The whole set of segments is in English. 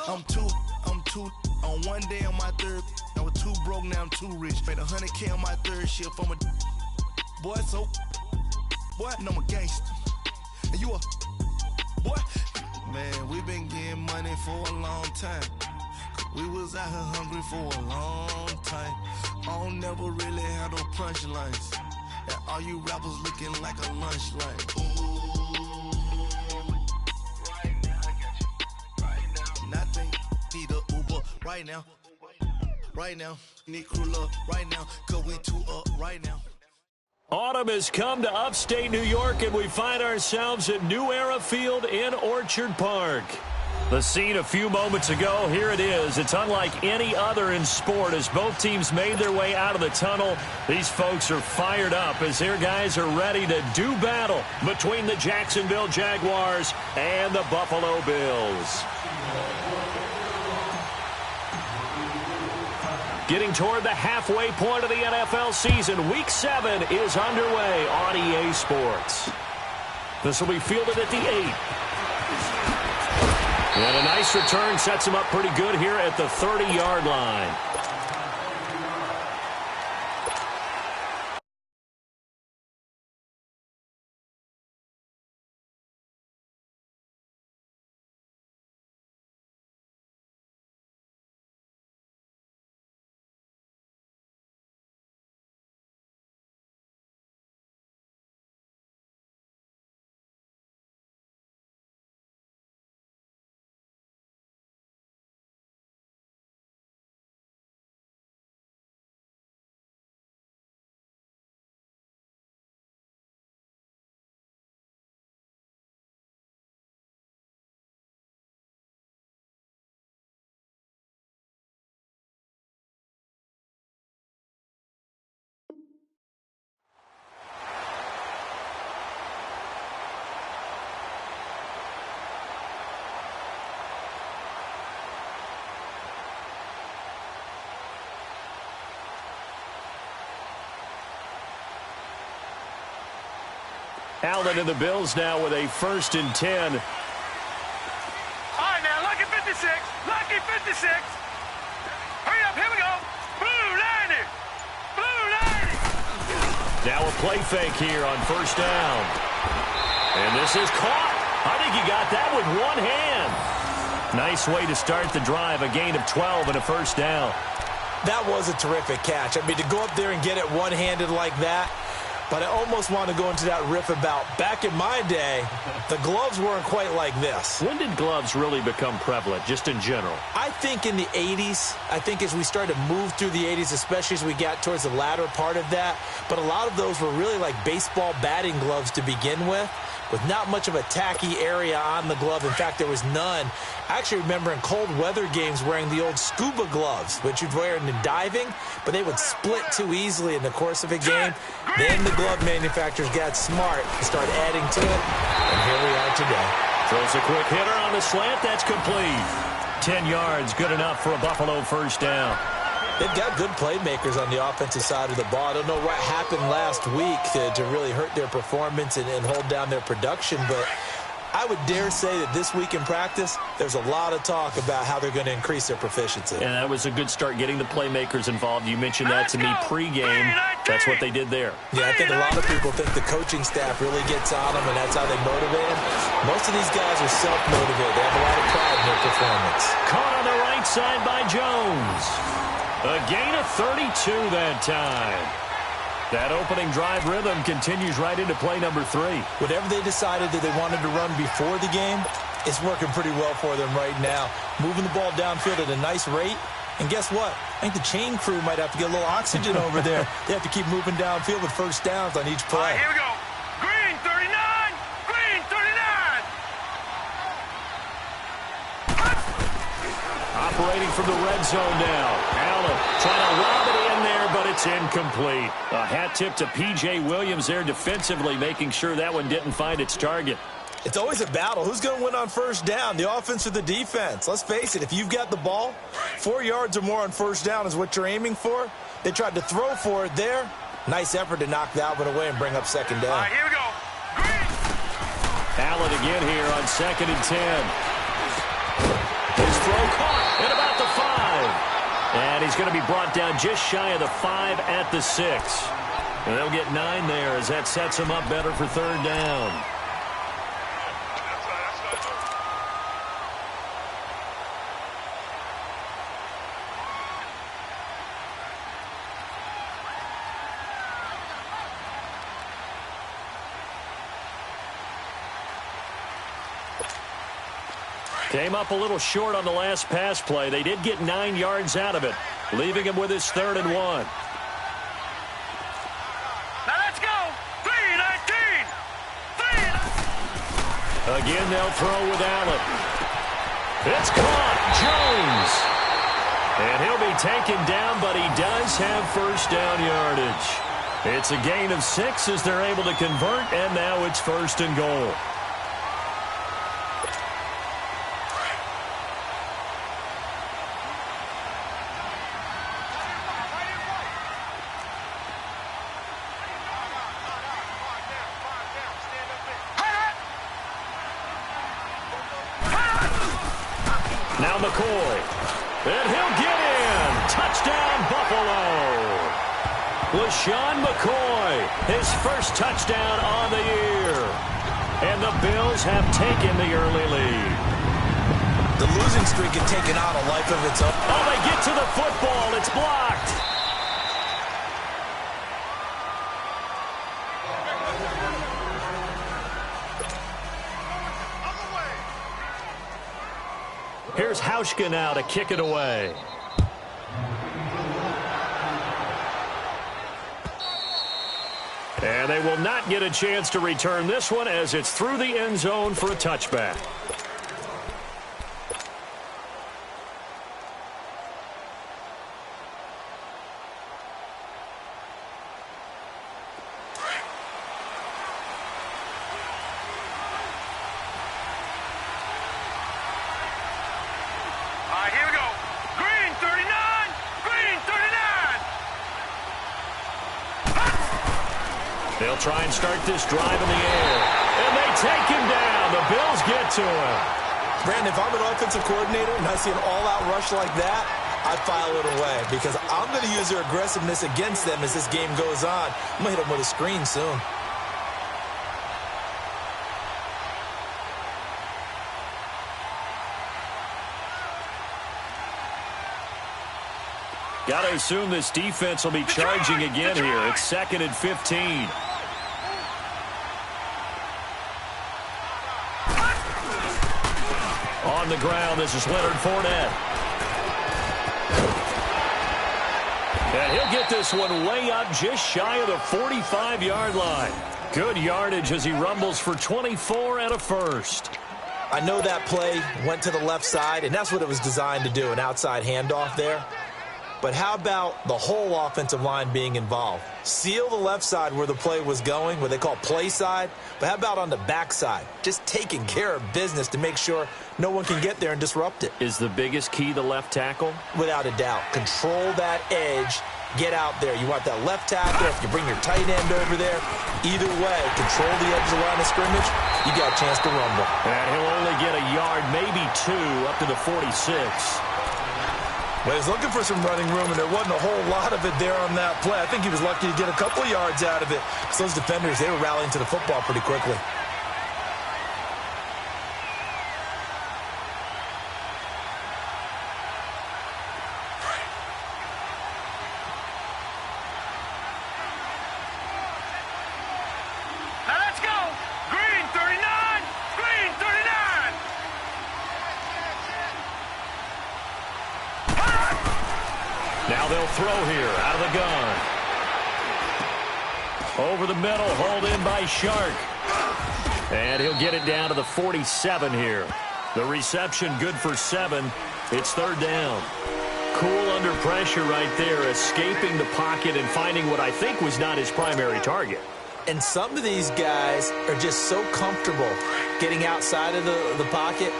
I'm too on one day on my third. I was too broke, now I'm too rich. Made 100K on my third shift from a boy, so boy, and I'm a gangster. And you a boy. Man, we been getting money for a long time. We was out here hungry for a long time. I don't never really have no punchlines. And all you rappers looking like a lunch line. Nothing, need a Uber right now, need crew love right now, cause we too up right now. Autumn has come to upstate New York, and we find ourselves at New Era Field in Orchard Park. The scene a few moments ago, here it is. It's unlike any other in sport as both teams made their way out of the tunnel. These folks are fired up as their guys are ready to do battle between the Jacksonville Jaguars and the Buffalo Bills. Getting toward the halfway point of the NFL season, Week 7 is underway on EA Sports. This will be fielded at the 8. And a nice return sets him up pretty good here at the 30-yard line. Allen and the Bills now with a 1st and 10. All right, now, lucky 56. Lucky 56. Hurry up, here we go. Blue 90. Blue 90. Now a play fake here on 1st down. And this is caught. I think he got that with one hand. Nice way to start the drive, a gain of 12 and a 1st down. That was a terrific catch. I mean, to go up there and get it one-handed like that, but I almost want to go into that riff about back in my day, the gloves weren't quite like this. When did gloves really become prevalent, just in general? I think in the 80s. I think as we started to move through the 80s, especially as we got towards the latter part of that. But a lot of those were really like baseball batting gloves to begin with not much of a tacky area on the glove. In fact, there was none. I actually remember in cold weather games wearing the old scuba gloves, which you'd wear in diving, but they would split too easily in the course of a game. Then the glove manufacturers got smart and started adding to it, and here we are today. Throws a quick hitter on the slant. That's complete. 10 yards, good enough for a Buffalo 1st down. They've got good playmakers on the offensive side of the ball. I don't know what happened last week to really hurt their performance and hold down their production, but I would dare say that this week in practice, there's a lot of talk about how they're going to increase their proficiency. And that was a good start, getting the playmakers involved. You mentioned that to me pregame. That's what they did there. Yeah, I think a lot of people think the coaching staff really gets on them, and that's how they motivate them. Most of these guys are self-motivated. They have a lot of pride in their performance. Caught on the right side by Jones. A gain of 32 that time. That opening drive rhythm continues right into play number 3. Whatever they decided that they wanted to run before the game, it's working pretty well for them right now. Moving the ball downfield at a nice rate. And guess what? I think the chain crew might have to get a little oxygen over there. They have to keep moving downfield with 1st downs on each play. All right, here we go. Green 39. Green 39. Operating from the red zone now. Allen trying to lob it in there, but it's incomplete. A hat tip to P.J. Williams there defensively, making sure that one didn't find its target. It's always a battle. Who's going to win on 1st down, the offense or the defense? Let's face it, if you've got the ball, 4 yards or more on 1st down is what you're aiming for. They tried to throw for it there. Nice effort to knock that one away and bring up 2nd down. All right, here we go. Green. Allen again here on 2nd and 10. His throw caught at about the 5. And he's going to be brought down just shy of the 5 at the 6. And they'll get 9 there as that sets them up better for third down. Came up a little short on the last pass play. They did get 9 yards out of it, leaving him with his 3rd and 1. Now let's go. 3-19. Again, they'll throw with Allen. It's caught. Jones. And he'll be taken down, but he does have first down yardage. It's a gain of 6 as they're able to convert, and now it's 1st and goal. Now McCoy, and he'll get in. Touchdown, Buffalo. LaShawn McCoy, his first touchdown on the year. And the Bills have taken the early lead. The losing streak had taken on a life of its own. Oh, they get to the football. It's blocked. Here's Hauschka now to kick it away. And they will not get a chance to return this one as it's through the end zone for a touchback. Here we go. Green 39. Green 39. They'll try and start this drive in the air. And they take him down. The Bills get to him. Brandon, if I'm an offensive coordinator and I see an all-out rush like that, I file it away because I'm going to use their aggressiveness against them as this game goes on. I'm going to hit them with a screen soon. Got to assume this defense will be charging again here. It's 2nd and 15. On the ground, this is Leonard Fournette. And he'll get this one way up just shy of the 45-yard line. Good yardage as he rumbles for 24 and a first. I know that play went to the left side, and that's what it was designed to do, an outside handoff there. But how about the whole offensive line being involved? Seal the left side where the play was going, what they call play side. But how about on the back side? Just taking care of business to make sure no one can get there and disrupt it. Is the biggest key the left tackle? Without a doubt. Control that edge. Get out there. You want that left tackle. If you bring your tight end over there, either way, control the edge of the line of scrimmage, you got a chance to rumble. And he'll only get a yard, maybe 2, up to the 46. Well, he's looking for some running room, and there wasn't a whole lot of it there on that play. I think he was lucky to get a couple of yards out of it. Because those defenders, they were rallying to the football pretty quickly. Now let's go. Green 39. Green 39. Now they'll throw here out of the gun. Over the middle, hauled in by Shark. And he'll get it down to the 47 here. The reception good for 7. It's 3rd down. Cool under pressure right there, escaping the pocket and finding what I think was not his primary target. And some of these guys are just so comfortable getting outside of the pocket.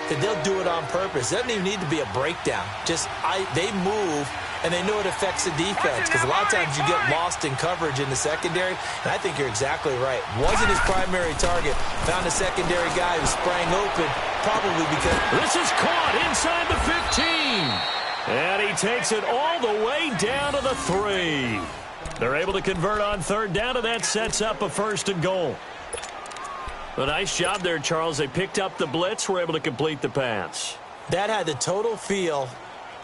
that they'll do it on purpose. It doesn't even need to be a breakdown. They move, and they know it affects the defense, because a lot of times you get lost in coverage in the secondary, and I think you're exactly right. Wasn't his primary target. Found a secondary guy who sprang open, probably because... This is caught inside the 15. And he takes it all the way down to the 3. They're able to convert on third down, and that sets up a 1st and goal. A nice job there, Charles. They picked up the blitz, were able to complete the pass. That had the total feel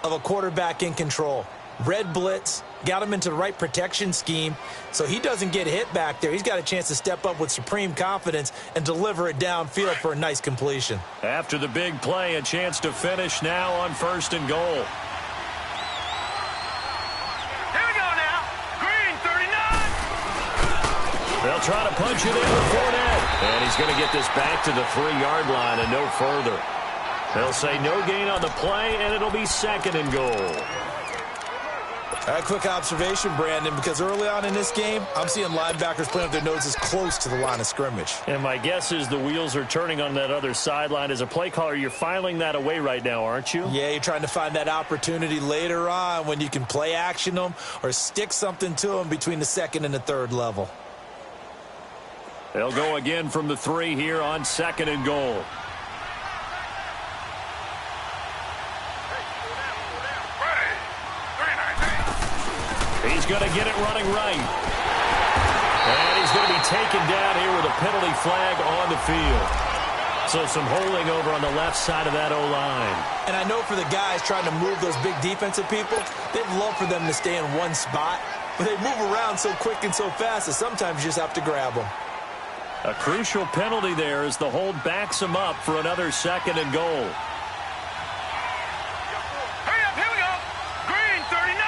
of a quarterback in control. Red blitz, got him into the right protection scheme, so he doesn't get hit back there. He's got a chance to step up with supreme confidence and deliver it downfield for a nice completion. After the big play, a chance to finish now on 1st and goal. They'll try to punch it in with Fournette. And he's going to get this back to the 3-yard line and no further. They'll say no gain on the play, and it'll be 2nd and goal. A quick observation, Brandon, because early on in this game, I'm seeing linebackers playing with their noses close to the line of scrimmage. And my guess is the wheels are turning on that other sideline. As a play caller, you're filing that away right now, aren't you? Yeah, you're trying to find that opportunity later on when you can play action them or stick something to them between the 2nd and the 3rd level. They'll go again from the 3 here on 2nd and goal. He's going to get it running right. And he's going to be taken down here with a penalty flag on the field. So some holding over on the left side of that O-line. And I know for the guys trying to move those big defensive people, they'd love for them to stay in one spot. But they move around so quick and so fast that sometimes you just have to grab them. A crucial penalty there as the hold backs him up for another 2nd and goal. Hurry up, here we go. Green 39,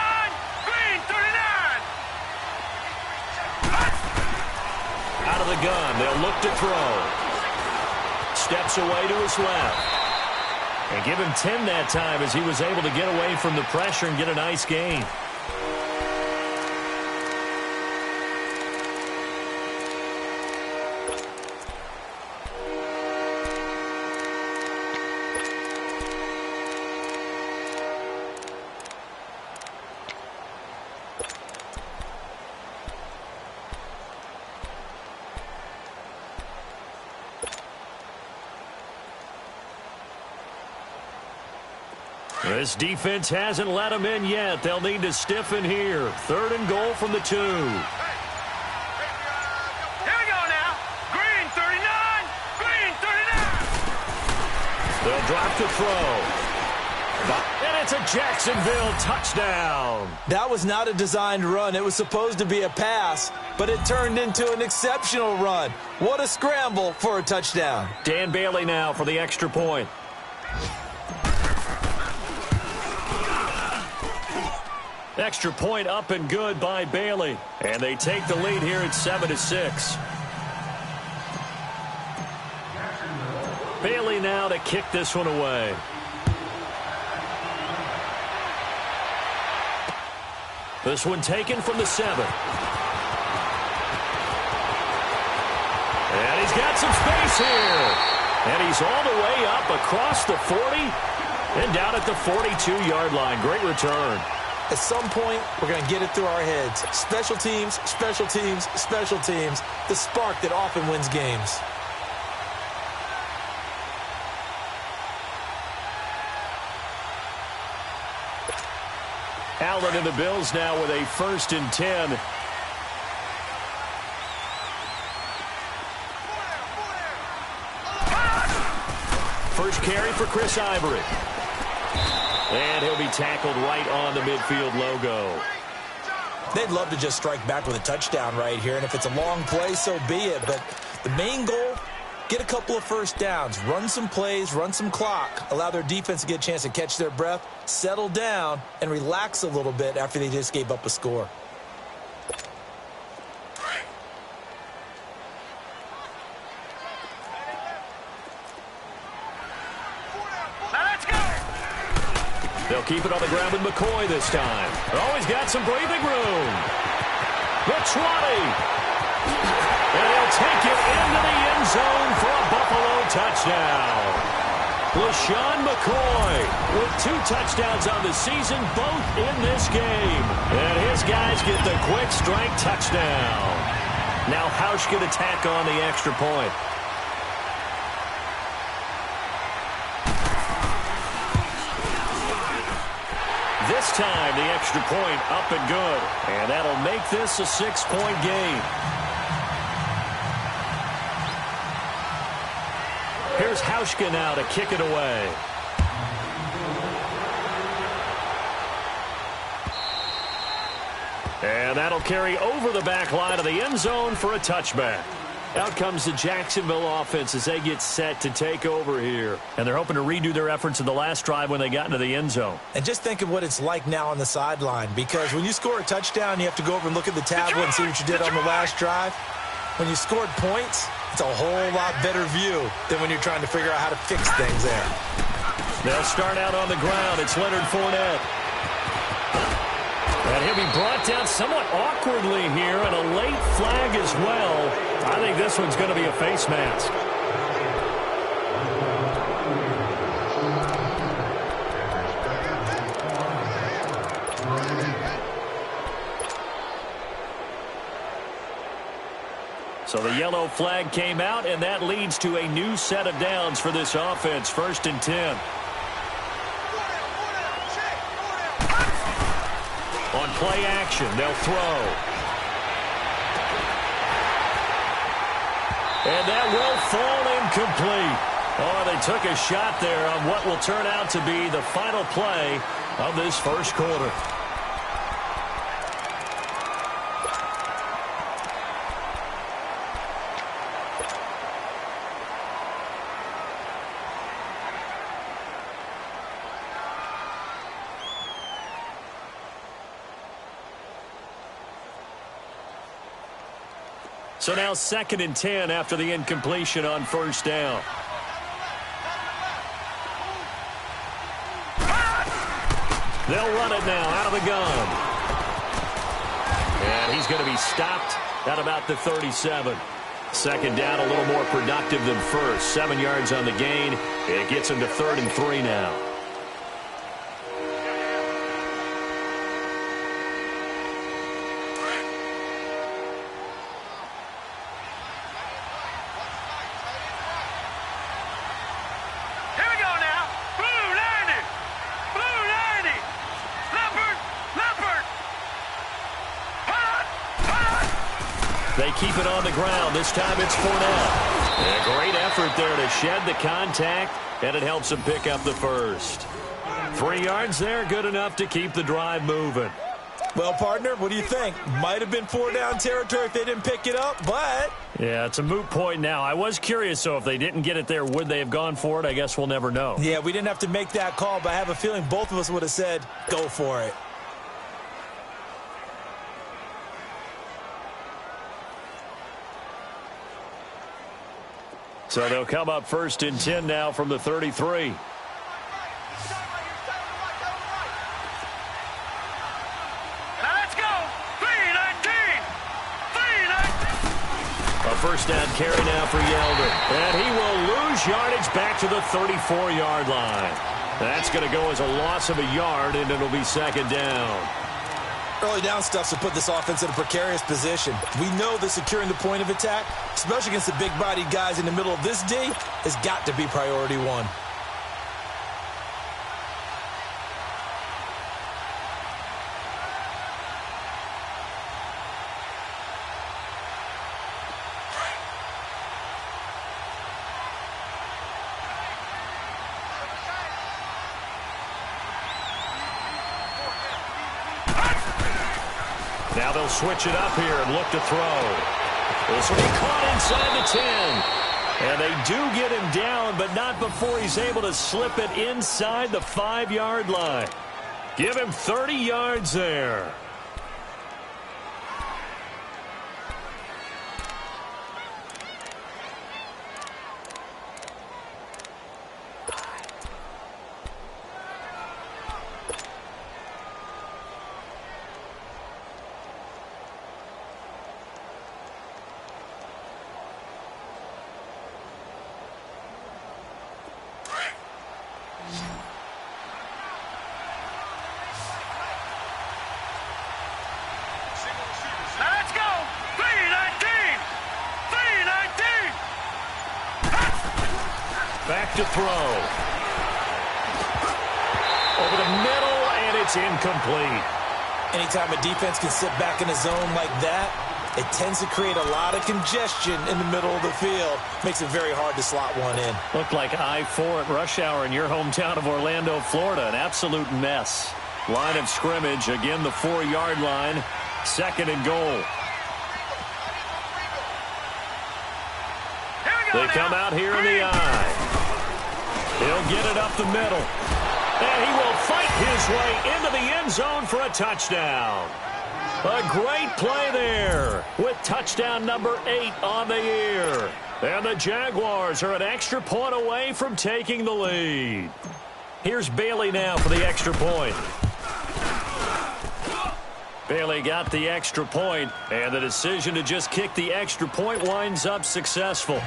green 39. Out of the gun, they'll look to throw. Steps away to his left. And give him 10 that time as he was able to get away from the pressure and get a nice gain. This defense hasn't let them in yet. They'll need to stiffen here. 3rd and goal from the 2. Here we go now. Green 39, green 39. They'll drop to throw. And it's a Jacksonville touchdown. That was not a designed run. It was supposed to be a pass, but it turned into an exceptional run. What a scramble for a touchdown. Dan Bailey now for the extra point. Extra point up and good by Bailey. And they take the lead here at 7-6. Bailey now to kick this one away. This one taken from the 7. And he's got some space here. And he's all the way up across the 40 and down at the 42-yard line. Great return. At some point, we're going to get it through our heads. Special teams, special teams, special teams. The spark that often wins games. Allen and the Bills now with a 1st and 10. First carry for Chris Ivory. And he'll be tackled right on the midfield logo. They'd love to just strike back with a touchdown right here, and if it's a long play, so be it. But the main goal, get a couple of first downs, run some plays, run some clock, allow their defense to get a chance to catch their breath, settle down, and relax a little bit after they just gave up a score. They'll keep it on the ground with McCoy this time. He's got some breathing room. The 20. And he'll take it into the end zone for a Buffalo touchdown. LaShawn McCoy with 2 touchdowns on the season, both in this game. And his guys get the quick strike touchdown. Now Hausch can attack on the extra point. This time the extra point up and good. And that'll make this a 6-point game. Here's Hauschka now to kick it away. And that'll carry over the back line of the end zone for a touchback. Out comes the Jacksonville offense as they get set to take over here. And they're hoping to redo their efforts in the last drive when they got into the end zone. And just think of what it's like now on the sideline, because when you score a touchdown, you have to go over and look at the tablet and see what you did on the last drive. When you scored points, it's a whole lot better view than when you're trying to figure out how to fix things there. They'll start out on the ground. It's Leonard Fournette. And he'll be brought down somewhat awkwardly here, and a late flag as well. I think this one's going to be a face mask. So the yellow flag came out, and that leads to a new set of downs for this offense. 1st and 10. On play action, they'll throw. And that will fall incomplete. Oh, they took a shot there on what will turn out to be the final play of this first quarter. So now 2nd and 10 after the incompletion on 1st down. They'll run it now out of the gun. And he's going to be stopped at about the 37. 2nd down, a little more productive than 1st. 7 yards on the gain. It gets him to 3rd and 3 now. They keep it on the ground. This time it's Fournette. And a great effort there to shed the contact, and it helps him pick up the first. 3 yards there, good enough to keep the drive moving. Well, partner, what do you think? Might have been 4-down territory if they didn't pick it up, but... Yeah, it's a moot point now. I was curious, so if they didn't get it there, would they have gone for it? I guess we'll never know. Yeah, we didn't have to make that call, but I have a feeling both of us would have said, go for it. So they'll come up 1st and 10 now from the 33. Now let's go. 3-19. 3-19. A 1st down carry now for Yeldon. And he will lose yardage back to the 34-yard line. That's going to go as a loss of a yard, and it'll be 2nd down. Early down stuff to put this offense in a precarious position. We know that securing the point of attack, especially against the big-bodied guys in the middle of this D, has got to be priority one. Now they'll switch it up here and look to throw. This will be caught inside the 10. And they do get him down, but not before he's able to slip it inside the 5-yard line. Give him 30 yards there. Back to throw. Over the middle, and it's incomplete. Anytime a defense can sit back in a zone like that, it tends to create a lot of congestion in the middle of the field. Makes it very hard to slot one in. Looked like I-4 at rush hour in your hometown of Orlando, Florida. An absolute mess. Line of scrimmage, again the 4-yard line. Second and goal. They come out here in the eye. He'll get it up the middle. And he will fight his way into the end zone for a touchdown. A great play there with touchdown number 8 on the year. And the Jaguars are an extra point away from taking the lead. Here's Bailey now for the extra point. Bailey got the extra point, and the decision to just kick the extra point winds up successful.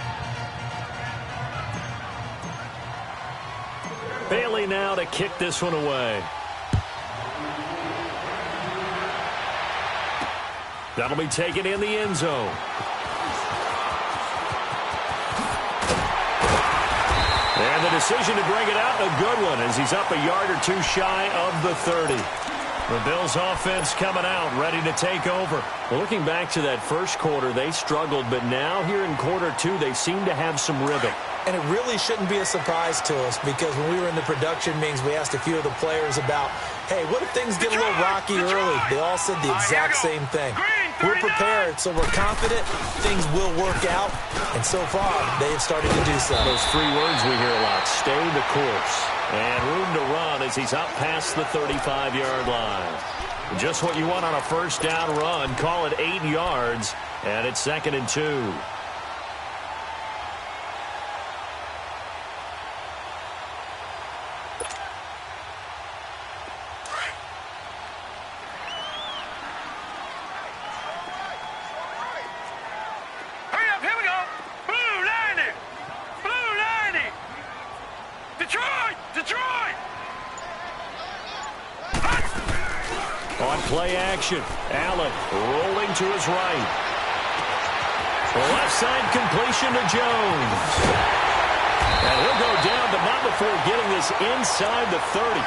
Bailey now to kick this one away. That'll be taken in the end zone. And the decision to bring it out, a good one, as he's up a yard or two shy of the 30. The Bills offense coming out, ready to take over. Well, looking back to that first quarter, they struggled, but now here in quarter 2, they seem to have some rhythm. And it really shouldn't be a surprise to us, because when we were in the production meetings, we asked a few of the players about, hey, what if things get a little rocky early? They all said the exact same thing. We're prepared, so we're confident things will work out, and so far, they have started to do so. Those 3 words we hear a lot: stay the course. And room to run as he's up past the 35-yard line. Just what you want on a first down run. Call it 8 yards, and it's 2nd and 2. Play action. Allen rolling to his right. Left side completion to Jones. And he'll go down, but not before getting this inside the 30.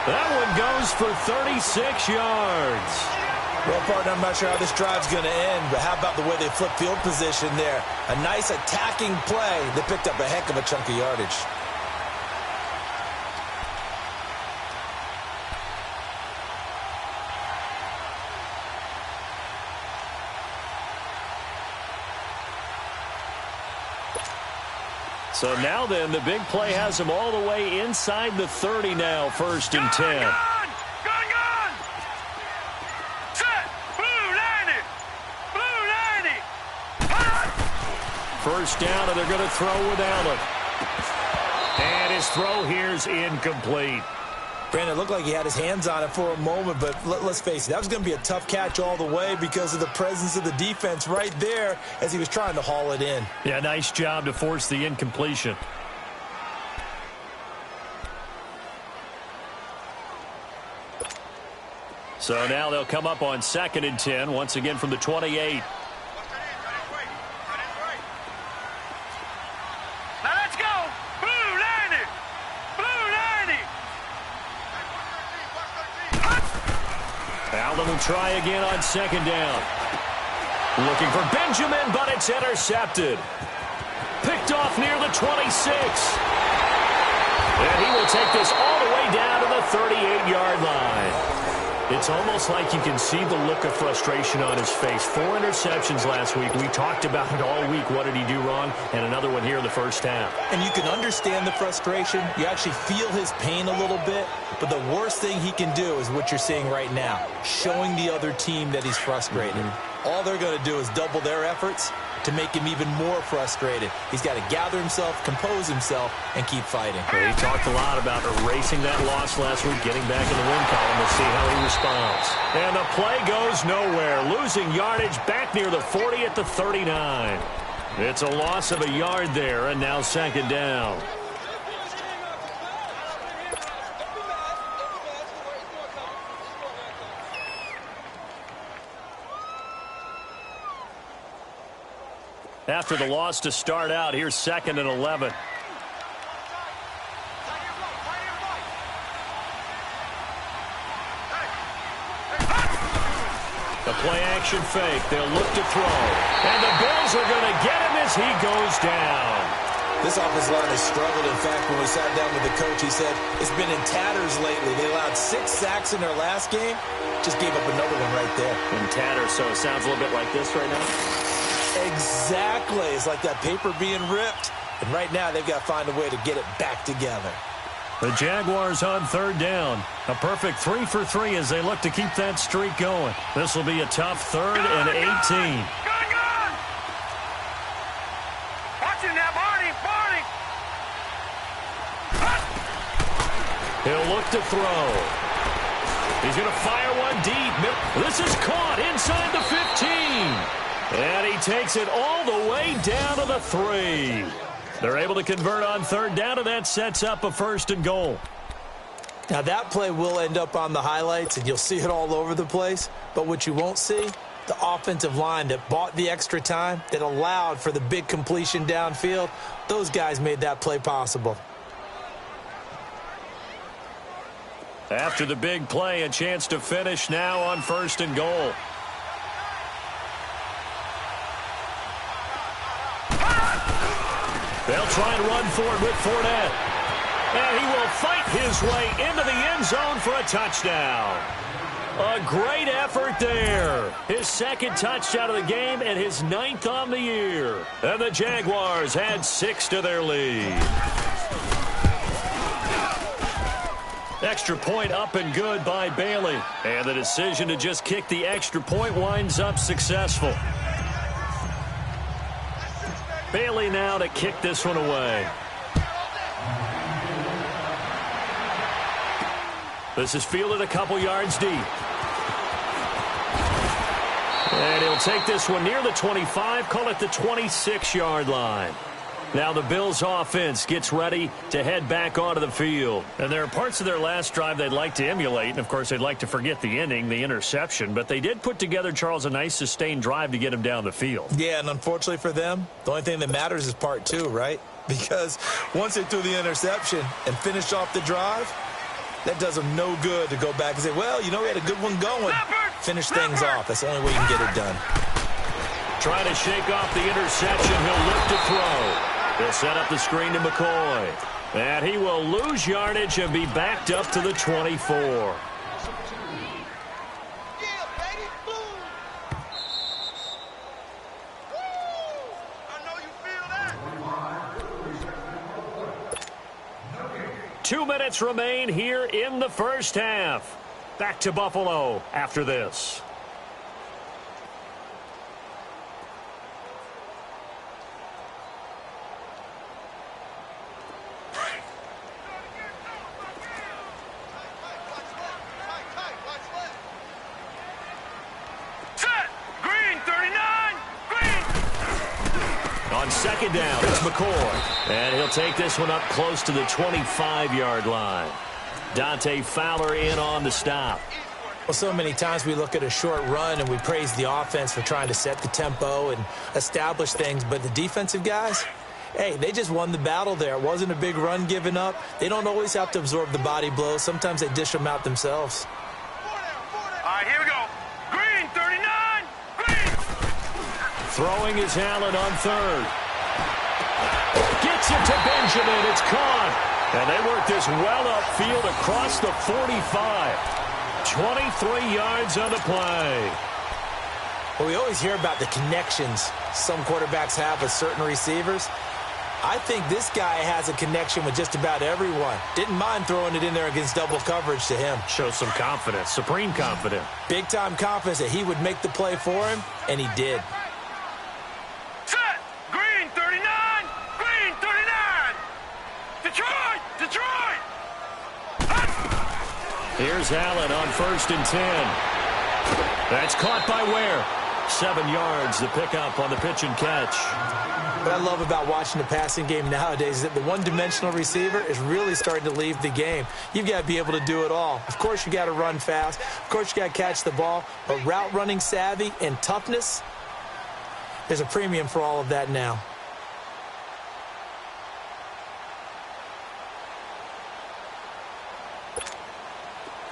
That one goes for 36 yards. Well, partner, I'm not sure how this drive's going to end, but how about the way they flip field position there? A nice attacking play that picked up a heck of a chunk of yardage. So now then, the big play has him all the way inside the 30 now, 1st and 10. Gun! Set! Blue 90! Blue 90! First down, and they're going to throw with Allen. And his throw here's incomplete. Brandon, it looked like he had his hands on it for a moment, but let's face it, that was going to be a tough catch all the way because of the presence of the defense right there as he was trying to haul it in. Yeah, nice job to force the incompletion. So now they'll come up on 2nd and 10, once again from the 28. Allen will try again on 2nd down. Looking for Benjamin, but it's intercepted. Picked off near the 26. And he will take this all the way down to the 38-yard line. It's almost like you can see the look of frustration on his face. 4 interceptions last week. We talked about it all week. What did he do wrong? And another one here in the first half. And you can understand the frustration. You actually feel his pain a little bit. But the worst thing he can do is what you're seeing right now, showing the other team that he's frustrated. All they're going to do is double their efforts to make him even more frustrated. He's got to gather himself, compose himself, and keep fighting. Well, he talked a lot about erasing that loss last week, getting back in the win column. We'll see how he responds. And the play goes nowhere, losing yardage back near the 40 at the 39. It's a loss of a yard there, and now 2nd down. After the loss to start out, here's 2nd and 11. The play-action fake. They'll look to throw. And the Bills are going to get him as he goes down. This offensive line has struggled. In fact, when we sat down with the coach, he said it's been in tatters lately. They allowed 6 sacks in their last game. Just gave up another one right there. In tatters, so it sounds a little bit like this right now? Exactly. It's like that paper being ripped. And right now, they've got to find a way to get it back together. The Jaguars on 3rd down. A perfect 3 for 3 as they look to keep that streak going. This will be a tough 3rd and 18. Gun! Watch it now, Barney! He'll look to throw. He's going to fire one deep. This is caught inside the 15. And he takes it all the way down to the 3. They're able to convert on 3rd down, and that sets up a 1st and goal. Now, that play will end up on the highlights, and you'll see it all over the place. But what you won't see, the offensive line that bought the extra time, that allowed for the big completion downfield, those guys made that play possible. After the big play, a chance to finish now on 1st and goal. They'll try and run for it with Fournette. And he will fight his way into the end zone for a touchdown. A great effort there. His 2nd touchdown of the game and his 9th on the year. And the Jaguars add 6 to their lead. Extra point up and good by Bailey. And the decision to just kick the extra point winds up successful. Bailey now to kick this one away. This is fielded a couple yards deep. And he'll take this one near the 25, call it the 26-yard line. Now the Bills offense gets ready to head back onto the field. And there are parts of their last drive they'd like to emulate. And, of course, they'd like to forget the inning, the interception. But they did put together, Charles, a nice sustained drive to get him down the field. Yeah, and unfortunately for them, the only thing that matters is part 2, right? Because once they threw the interception and finished off the drive, that does them no good to go back and say, well, you know, we had a good one going. Finish things off. That's the only way you can get it done. Trying to shake off the interception. He'll look to throw. They'll set up the screen to McCoy. And he will lose yardage and be backed up to the 24. Two minutes remain here in the first half. Back to Buffalo after this. On 2nd down, it's McCoy. And he'll take this one up close to the 25-yard line. Dante Fowler in on the stop. Well, so many times we look at a short run and we praise the offense for trying to set the tempo and establish things. But the defensive guys, hey, they just won the battle there. It wasn't a big run given up. They don't always have to absorb the body blows. Sometimes they dish them out themselves. All right, here we go. Green, 39. Green. Throwing is Allen on 3rd. Gets it to Benjamin. It's caught. And they work this well upfield across the 45. 23 yards on the play. Well, we always hear about the connections some quarterbacks have with certain receivers. I think this guy has a connection with just about everyone. Didn't mind throwing it in there against double coverage to him. Shows some confidence, supreme confidence. Big-time confidence that he would make the play for him, and he did. Set. Green, 39. Green, 39. Detroit. Detroit. Here's Allen on 1st and 10. That's caught by Ware. 7 yards, the pickup on the pitch and catch. What I love about watching the passing game nowadays is that the one-dimensional receiver is really starting to leave the game. You've got to be able to do it all. Of course, you got to run fast. Of course, you got to catch the ball. But route running savvy and toughness, there's a premium for all of that now.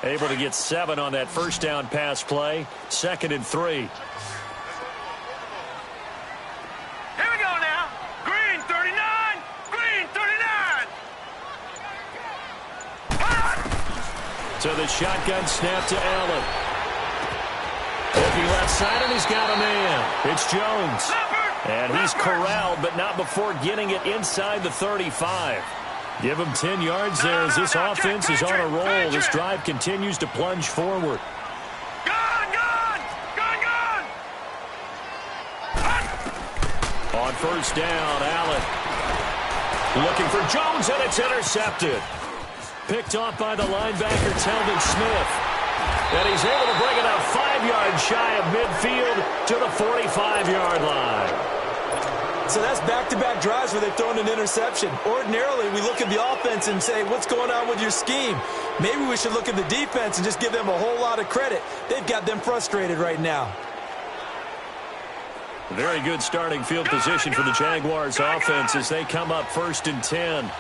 Able to get 7 on that first down pass play. 2nd and 3. Here we go now. Green 39. Green 39. So the shotgun snap to Allen. Looking left side, and he's got a man. It's Jones. And he's corralled, but not before getting it inside the 35. Give him 10 yards there as this offense is on a roll. This drive continues to plunge forward. On first down, Allen. Looking for Jones, and it's intercepted. Picked off by the linebacker, Telvin Smith. And he's able to bring it up 5 yards shy of midfield to the 45-yard line. So that's back-to-back drives where they've thrown an interception. Ordinarily, we look at the offense and say, what's going on with your scheme? Maybe we should look at the defense and just give them a whole lot of credit. They've got them frustrated right now. Very good starting field position for the Jaguars offense as they come up 1st and 10.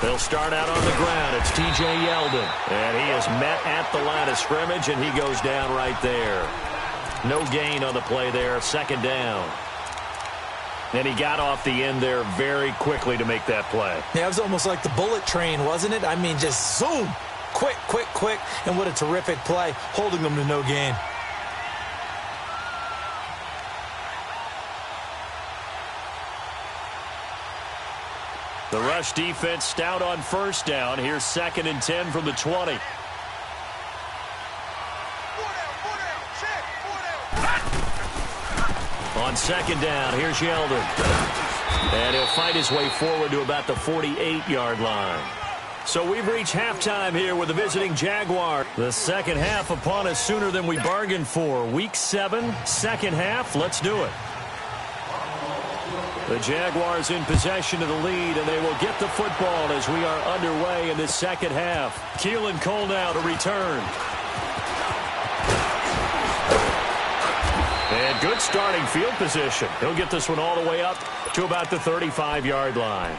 They'll start out on the ground. It's T.J. Yeldon. And he is met at the line of scrimmage, and he goes down right there. No gain on the play there. 2nd down. And he got off the end there very quickly to make that play. Yeah, it was almost like the bullet train, wasn't it? I mean, just zoom. Quick, quick, quick. And what a terrific play, holding them to no gain. The rush defense stout on first down. Here's 2nd and 10 from the 20. On 2nd down, here's Yeldon. And he'll fight his way forward to about the 48-yard line. So we've reached halftime here with the visiting Jaguar. The second half upon us sooner than we bargained for. Week 7, second half. Let's do it. The Jaguars in possession of the lead, and they will get the football as we are underway in this second half. Keelan Cole now to return. And good starting field position. He'll get this one all the way up to about the 35-yard line.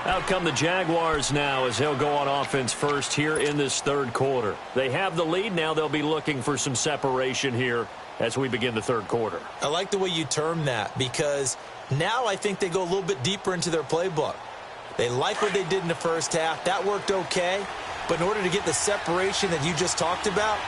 Out come the Jaguars now as they'll go on offense first here in this third quarter. They have the lead. Now they'll be looking for some separation here as we begin the third quarter. I like the way you term that because now I think they go a little bit deeper into their playbook. They like what they did in the first half. That worked okay. But in order to get the separation that you just talked about,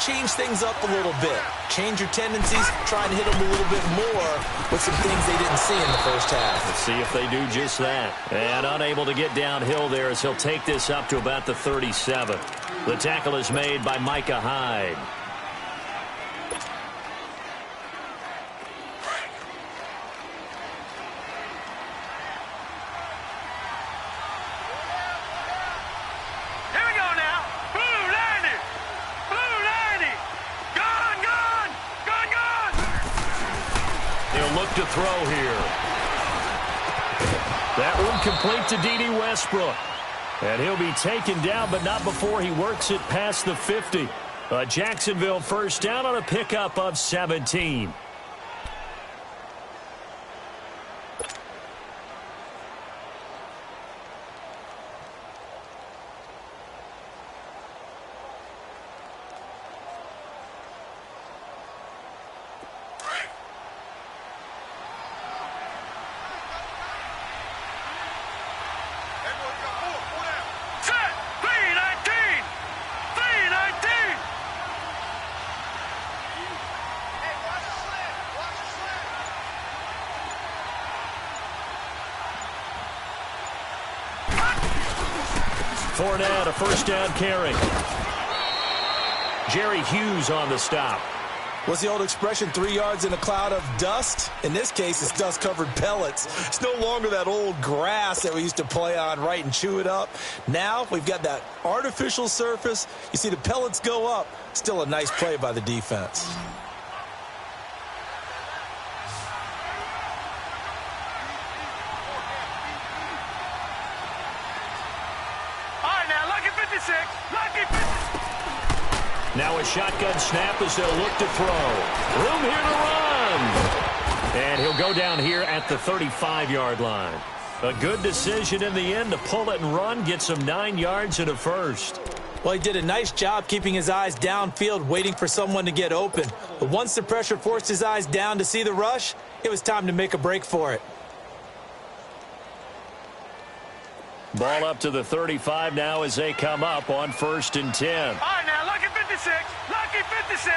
change things up a little bit. Change your tendencies, try and hit them a little bit more with some things they didn't see in the first half. Let's see if they do just that. And unable to get downhill there as he'll take this up to about the 37. The tackle is made by Micah Hyde. To throw here. That one complete to D.D. Westbrook. And he'll be taken down, but not before he works it past the 50. A Jacksonville first down on a pickup of 17. Fournette, a first down carry. Jerry Hughes on the stop. What's the old expression, 3 yards in a cloud of dust? In this case, it's dust-covered pellets. It's no longer that old grass that we used to play on, right, and chew it up. Now we've got that artificial surface. You see the pellets go up. Still a nice play by the defense. Now a shotgun snap as they'll look to throw. Room here to run. And he'll go down here at the 35-yard line. A good decision in the end to pull it and run, get some 9 yards and a first. Well, he did a nice job keeping his eyes downfield, waiting for someone to get open. But once the pressure forced his eyes down to see the rush, it was time to make a break for it. Ball up to the 35 now as they come up on 1st and 10. All right, now, lucky 56. Lucky 56.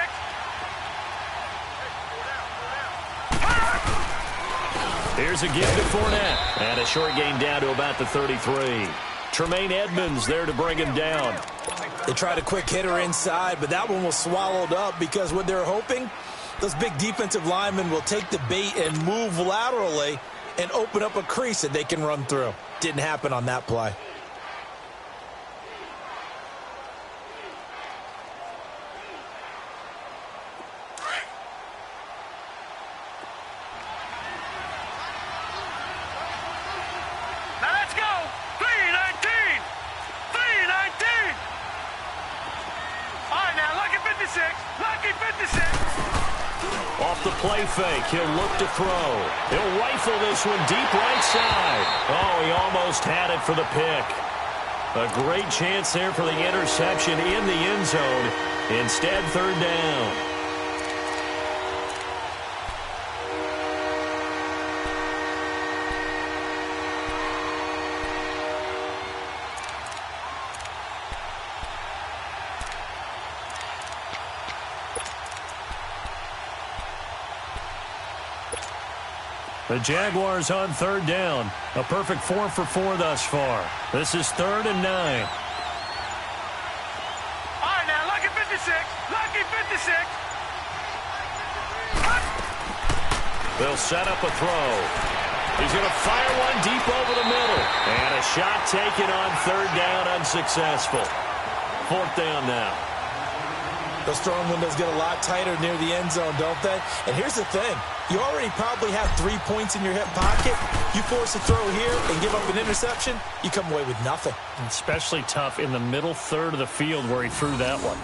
Here's a give to Fournette. And a short gain down to about the 33. Tremaine Edmonds there to bring him down. They tried a quick hitter inside, but that one was swallowed up because what they're hoping, those big defensive linemen will take the bait and move laterally and open up a crease that they can run through. Didn't happen on that play. Now let's go. 3-19. 3-19. All right, now, lucky 56. Lucky 56. Off the play fake, he'll look to throw. He'll rifle this one deep right side. Oh, he almost had it for the pick. A great chance there for the interception in the end zone. Instead, 3rd down. The Jaguars on 3rd down. A perfect 4 for 4 thus far. This is 3rd and 9. All right, now, lucky 56. Lucky 56. They'll set up a throw. He's going to fire one deep over the middle. And a shot taken on 3rd down, unsuccessful. 4th down now. Those throwing windows get a lot tighter near the end zone, don't they? And here's the thing. You already probably have 3 points in your hip pocket. You force a throw here and give up an interception, you come away with nothing. Especially tough in the middle third of the field where he threw that one.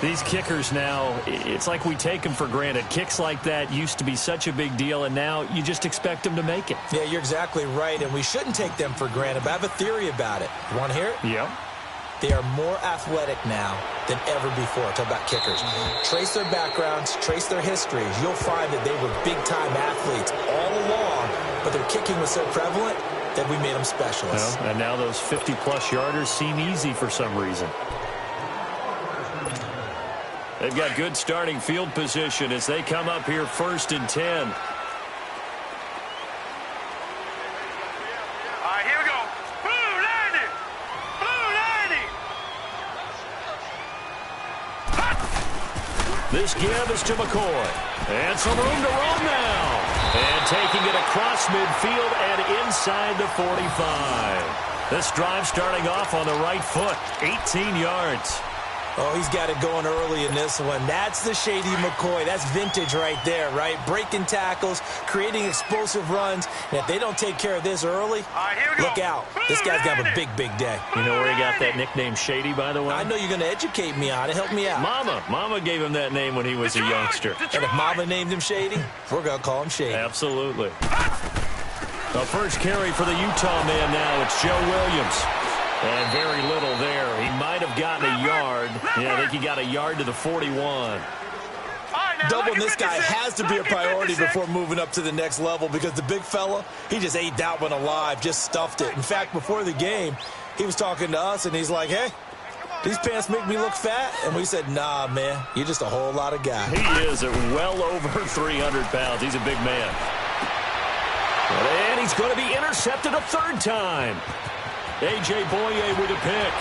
These kickers now, it's like we take them for granted. Kicks like that used to be such a big deal, and now you just expect them to make it. Yeah, you're exactly right, and we shouldn't take them for granted, but I have a theory about it. You want to hear it? Yeah. They are more athletic now than ever before. Talk about kickers. Trace their backgrounds, trace their histories. You'll find that they were big-time athletes all along, but their kicking was so prevalent that we made them specialists. Well, and now those 50-plus yarders seem easy for some reason. They've got good starting field position as they come up here 1st and 10. This give is to McCoy. And some room to roam now. And taking it across midfield and inside the 45. This drive starting off on the right foot. 18 yards. Oh, he's got it going early in this one. That's the shady McCoy. That's vintage right there, right? Breaking tackles, creating explosive runs. And if they don't take care of this early, look out. This guy's got a big, big day. You know where he got that nickname Shady, by the way? I know you're going to educate me on it. Help me out. Mama gave him that name when he was a youngster. And if Mama named him Shady, we're going to call him Shady. Absolutely. The first carry for the Utah man now. It's Joe Williams. And very little there. He might have gotten a yard. Yeah, I think he got a yard to the 41. Doubling this guy has to be a priority before moving up to the next level because the big fella, he just ate that one alive, just stuffed it. In fact, before the game, he was talking to us, and he's like, hey, these pants make me look fat? And we said, nah, man, you're just a whole lot of guy. He is at well over 300 pounds. He's a big man. And he's going to be intercepted a 3rd time. A.J. Boye with a pick.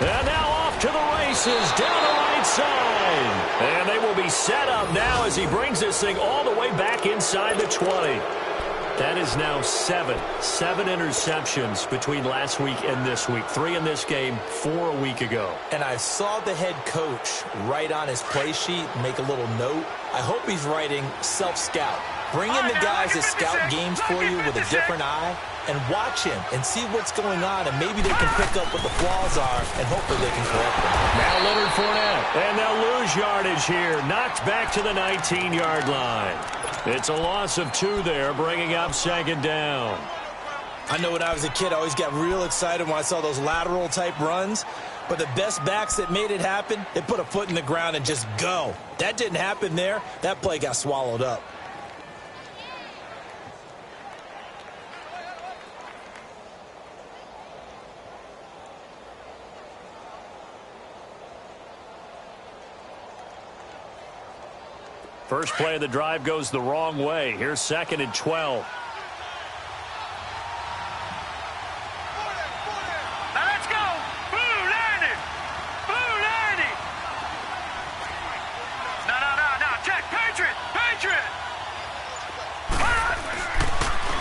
And now off to the races down the right side. And they will be set up now as he brings this thing all the way back inside the 20. That is now 7 interceptions between last week and this week. 3 in this game, 4 a week ago. And I saw the head coach write on his play sheet, make a little note. I hope he's writing self-scout. Bring in the guys that scout games for you with a different eye and watch him and see what's going on, and maybe they can pick up what the flaws are, and hopefully they can correct them. Now Leonard Fournette, and they'll lose yardage here. Knocked back to the 19-yard line. It's a loss of 2 there, bringing up 2nd down. I know when I was a kid, I always got real excited when I saw those lateral-type runs. But the best backs that made it happen, they put a foot in the ground and just go. That didn't happen there. That play got swallowed up. First play of the drive goes the wrong way. Here's 2nd and 12.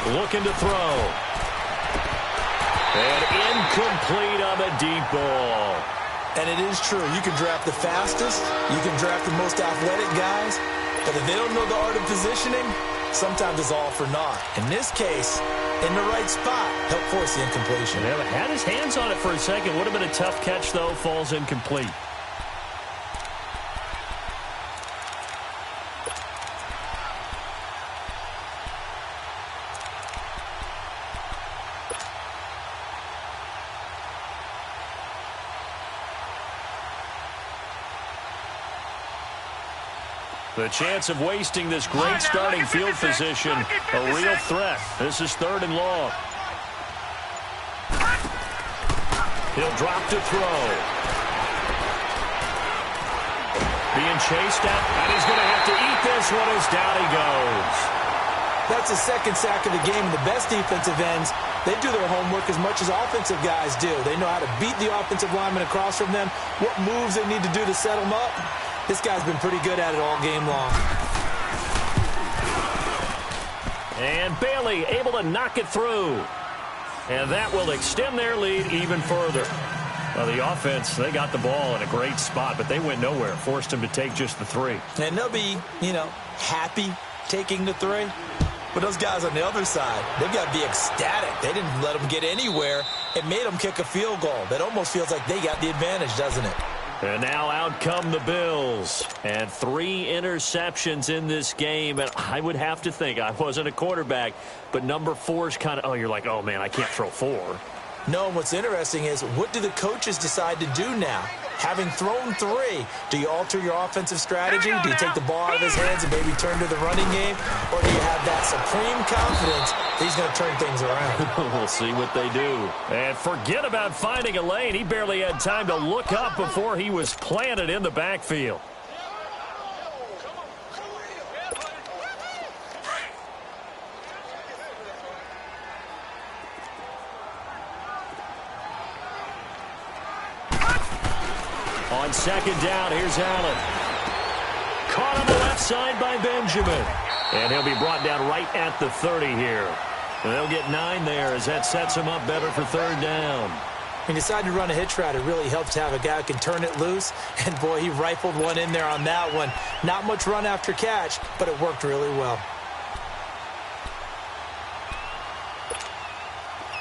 Looking to throw. And incomplete on the deep ball. And it is true. You can draft the fastest. You can draft the most athletic guys. But if they don't know the art of positioning, sometimes it's all for naught. In this case, in the right spot, help force the incompletion. Yeah, had his hands on it for a second. Would have been a tough catch, though. Falls incomplete. The chance of wasting this great starting field position, a real threat. This is 3rd and long. He'll drop to throw. Being chased at, and he's going to have to eat this one as down he goes. That's the 2nd sack of the game. The best defensive ends, they do their homework as much as offensive guys do. They know how to beat the offensive lineman across from them, what moves they need to do to set them up. This guy's been pretty good at it all game long. And Bailey able to knock it through. And that will extend their lead even further. Well, the offense, they got the ball in a great spot, but they went nowhere. Forced them to take just the 3. And they'll be, happy taking the 3. But those guys on the other side, they've got to be ecstatic. They didn't let them get anywhere. It made them kick a field goal. That almost feels like they got the advantage, doesn't it? And now out come the Bills. And 3 interceptions in this game. And I would have to think, I wasn't a quarterback, but number 4 is kind of, you're like, oh, man, I can't throw 4. No, and what's interesting is, what do the coaches decide to do now? Having thrown 3, do you alter your offensive strategy? Do you take the ball out of his hands and maybe turn to the running game? Or do you have that supreme confidence that he's going to turn things around? We'll see what they do. And forget about finding a lane. He barely had time to look up before he was planted in the backfield. On 2nd down, here's Allen. Caught on the left side by Benjamin. And he'll be brought down right at the 30 here. And they'll get 9 there as that sets him up better for 3rd down. He decided to run a hitch route. It really helps to have a guy who can turn it loose. And, boy, he rifled one in there on that one. Not much run after catch, but it worked really well.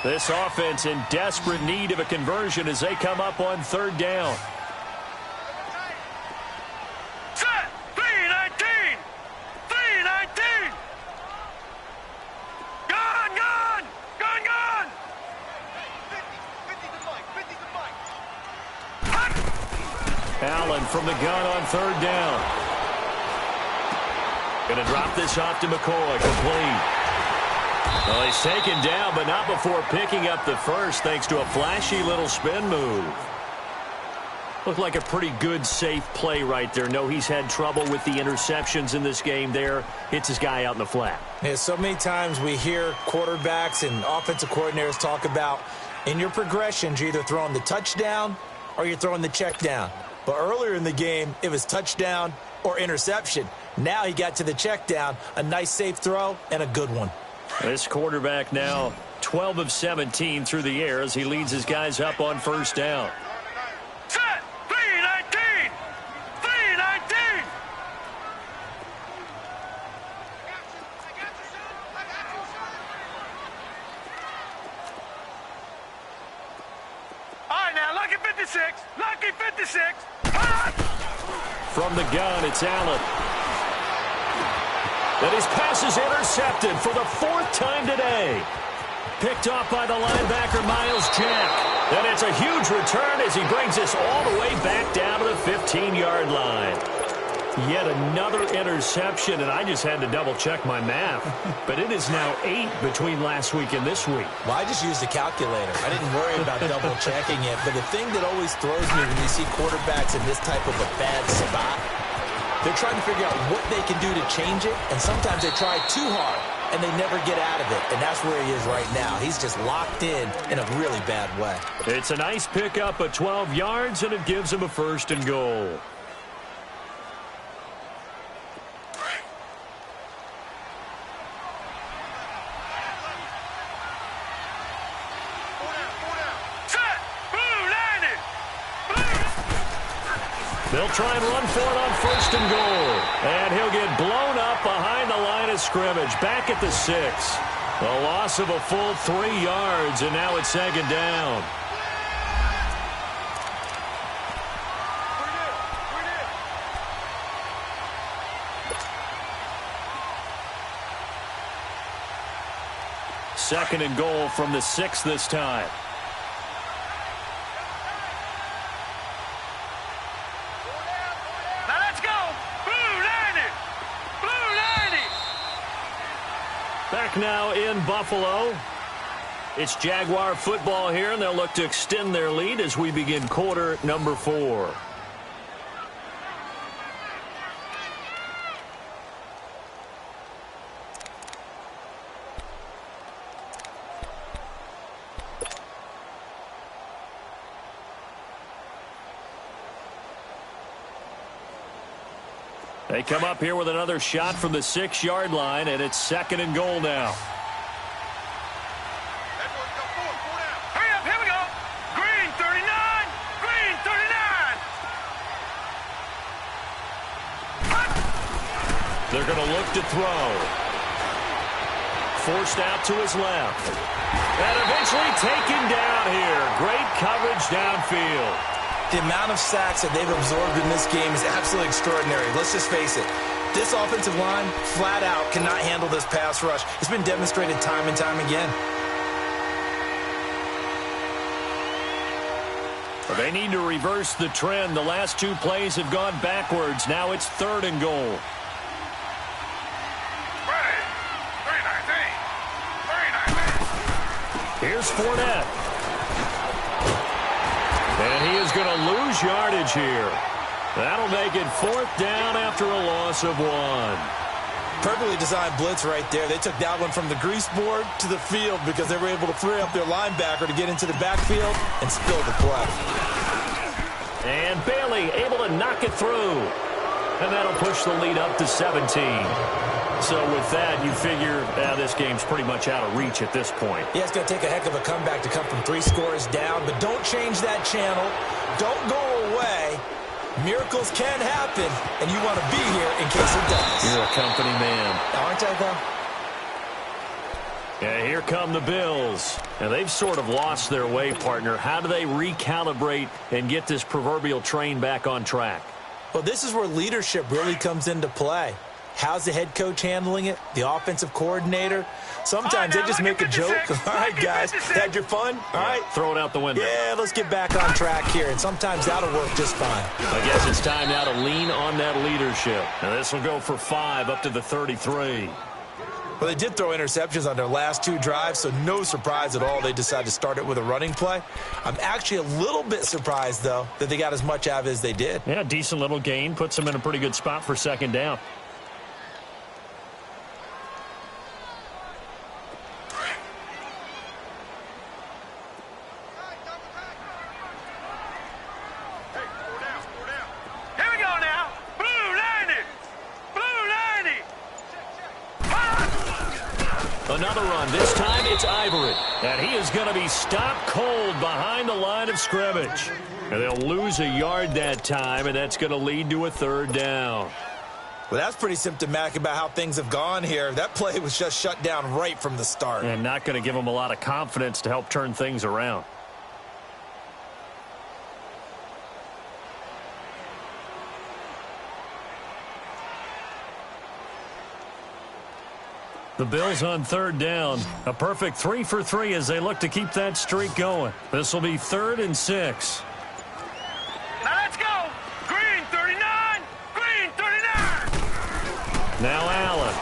This offense in desperate need of a conversion as they come up on 3rd down. Allen from the gun on 3rd down. Going to drop this off to McCoy. Complete. Well, he's taken down, but not before picking up the first thanks to a flashy little spin move. Looked like a pretty good, safe play right there. No, he's had trouble with the interceptions in this game there. Hits his guy out in the flat. Yeah, so many times we hear quarterbacks and offensive coordinators talk about in your progressions, you're either throwing the touchdown or you're throwing the check down. But earlier in the game, it was touchdown or interception. Now he got to the check down, a nice safe throw, and a good one. This quarterback now 12 of 17 through the air as he leads his guys up on 1st down. Set! 3-19! 3-19! 56. Lucky 56. From the gun, it's Allen. And his pass is intercepted for the 4th time today. Picked off by the linebacker, Miles Jack. And it's a huge return as he brings us all the way back down to the 15-yard line. Yet another interception, and I just had to double-check my math. But it is now 8 between last week and this week. Well, I just used a calculator. I didn't worry about double-checking it. But the thing that always throws me when you see quarterbacks in this type of a bad spot, they're trying to figure out what they can do to change it, and sometimes they try too hard, and they never get out of it. And that's where he is right now. He's just locked in a really bad way. It's a nice pickup of 12 yards, and it gives him a 1st and goal. They'll try and run for it on 1st and goal. And he'll get blown up behind the line of scrimmage. Back at the 6. A loss of a full 3 yards, and now it's 2nd down. Second and goal from the 6 this time. Back now in Buffalo. It's Jaguar football here, and they'll look to extend their lead as we begin quarter number 4. They come up here with another shot from the 6-yard line, and it's 2nd and goal now. Hurry up, here we go. Green 39. Green 39. They're going to look to throw. Forced out to his left. And eventually taken down here. Great coverage downfield. The amount of sacks that they've absorbed in this game is absolutely extraordinary. Let's just face it. This offensive line, flat out, cannot handle this pass rush. It's been demonstrated time and time again. They need to reverse the trend. The last 2 plays have gone backwards. Now it's 3rd and goal. Here's Fournette. And he is going to lose yardage here. That'll make it 4th down after a loss of 1. Perfectly designed blitz right there. They took that one from the grease board to the field because they were able to free up their linebacker to get into the backfield and spill the play. And Bailey able to knock it through. And that'll push the lead up to 17. So with that, you figure this game's pretty much out of reach at this point. Yeah, it's going to take a heck of a comeback to come from 3 scores down, but don't change that channel. Don't go away. Miracles can happen, and you want to be here in case it does. You're a company man. Aren't I, though? Yeah, here come the Bills. And they've sort of lost their way, partner. How do they recalibrate and get this proverbial train back on track? Well, this is where leadership really comes into play. How's the head coach handling it? The offensive coordinator? Sometimes they just make a joke. All right, guys, had your fun? All right. Throw it out the window. Yeah, let's get back on track here. And sometimes that'll work just fine. I guess it's time now to lean on that leadership. And this will go for 5 up to the 33. Well, they did throw interceptions on their last 2 drives, so no surprise at all they decided to start it with a running play. I'm actually a little bit surprised, though, that they got as much out of it as they did. Yeah, decent little gain. Puts them in a pretty good spot for 2nd down. Another run. This time it's Ivory. And he is going to be stopped cold behind the line of scrimmage. And they'll lose a yard that time, and that's going to lead to a 3rd down. Well, that's pretty symptomatic about how things have gone here. That play was just shut down right from the start. And not going to give them a lot of confidence to help turn things around. The Bills on third down. A perfect 3 for 3 as they look to keep that streak going. This will be 3rd and 6. Now let's go. Green 39. Green 39. Now Allen.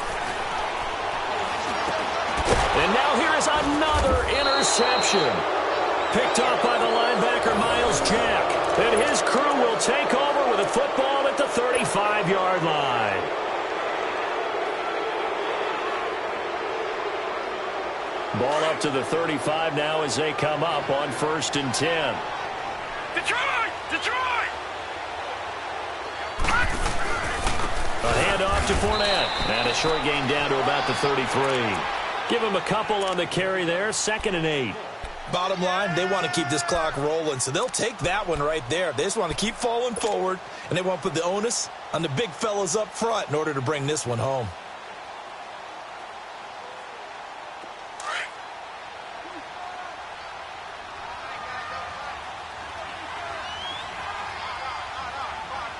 And now here is another interception. Picked off by the linebacker, Miles Jack. And his crew will take over with a football at the 35-yard line. Ball up to the 35 now as they come up on 1st and 10. Detroit! Detroit! A handoff to Fournette. And a short gain down to about the 33. Give him a couple on the carry there. 2nd and 8. Bottom line, they want to keep this clock rolling, so they'll take that one right there. They just want to keep falling forward, and they want to put the onus on the big fellas up front in order to bring this one home.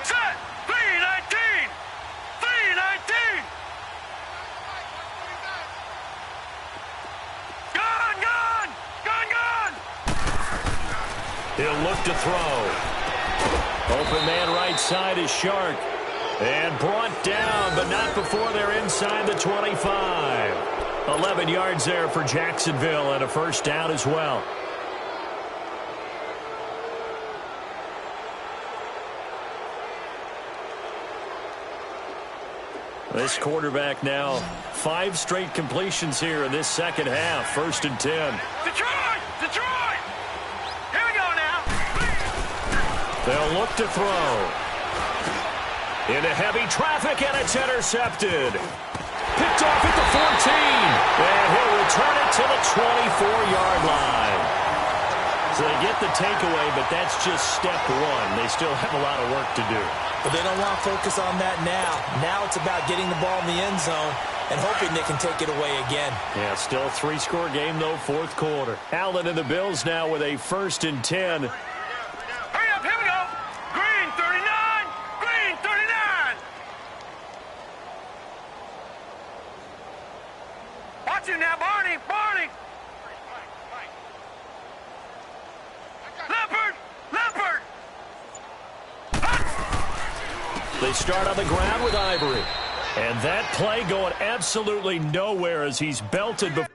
Set! 319! 319! Gone! Gone! Gone! Gone! He'll look to throw. Open man right side is Shark. And brought down, but not before they're inside the 25. 11 yards there for Jacksonville and a 1st down as well. This quarterback now, 5 straight completions here in this second half. 1st and 10. Detroit! Detroit! Here we go now. They'll look to throw. Into heavy traffic, and it's intercepted. Picked off at the 14. And he'll return it to the 24-yard line. So they get the takeaway, but that's just step 1. They still have a lot of work to do. But they don't want to focus on that now. Now it's about getting the ball in the end zone and hoping they can take it away again. Yeah, still a 3-score game, though, 4th quarter. Allen and the Bills now with a 1st and 10. Hurry up, here we go. Green 39. Green 39. Watch him now, Barney. Barney. Leopard. Leopard. They start on the ground with Ivory. And that play going absolutely nowhere as he's belted before.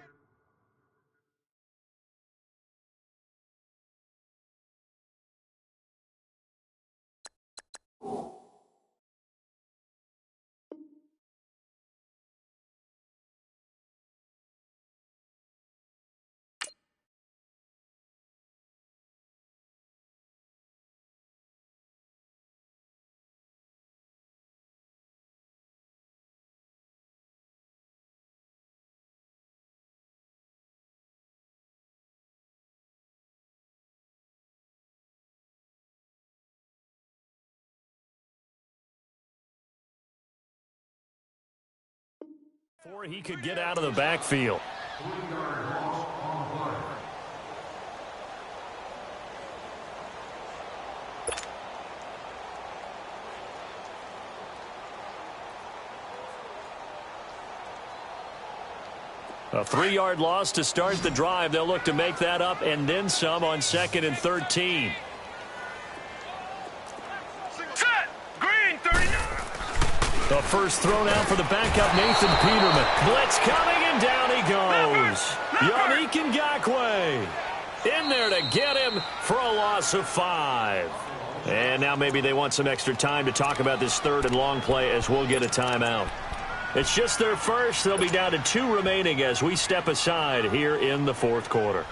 Before he could get out of the backfield. A 3-yard loss to start the drive. They'll look to make that up and then some on 2nd and 13. Set. Green 39. The first throw down for the backup, Nathan Peterman. Blitz coming, and down he goes. Yannick Ngakoue in there to get him for a loss of 5. And now maybe they want some extra time to talk about this 3rd and long play as we'll get a timeout. It's just their first. They'll be down to 2 remaining as we step aside here in the 4th quarter.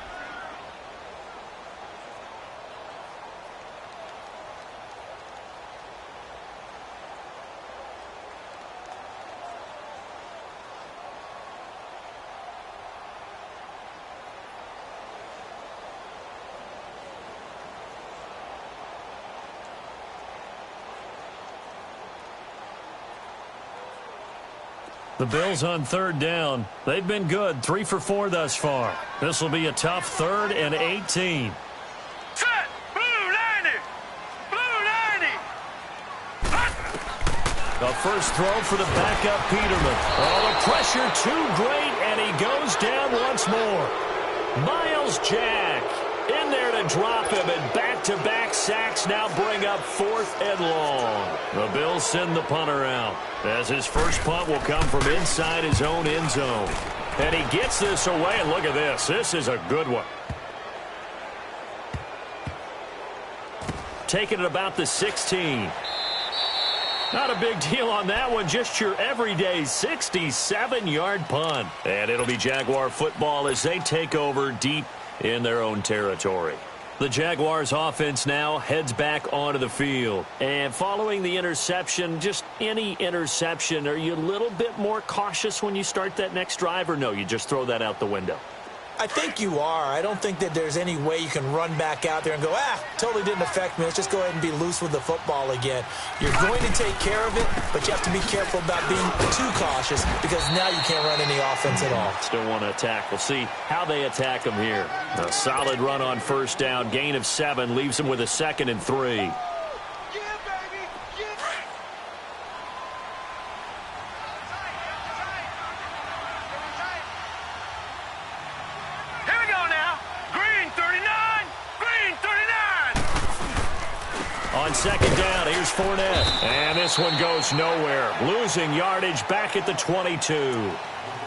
The Bills on 3rd down. They've been good, 3 for 4 thus far. This will be a tough 3rd and 18. Set. Blue 90. Blue 90. A A first throw for the backup Peterman. Oh, the pressure too great, and he goes down once more. Miles Jack in there to drop him, and back-to-back sacks now bring up 4th and long. The Bills send the punter out, as his first punt will come from inside his own end zone. And he gets this away, and look at this. This is a good one. Taking it about the 16. Not a big deal on that one, just your everyday 67-yard punt. And it'll be Jaguar football as they take over deep in their own territory. The Jaguars offense now heads back onto the field. And following the interception, just any interception, are you a little bit more cautious when you start that next drive, or no, you just throw that out the window? I think you are. I don't think that there's any way you can run back out there and go, totally didn't affect me. Let's just go ahead and be loose with the football again. You're going to take care of it, but you have to be careful about being too cautious because now you can't run any offense at all. Still want to attack. We'll see how they attack him here. A solid run on first down. Gain of 7 leaves him with a 2nd and 3. On second down, here's Fournette. And this one goes nowhere. Losing yardage back at the 22.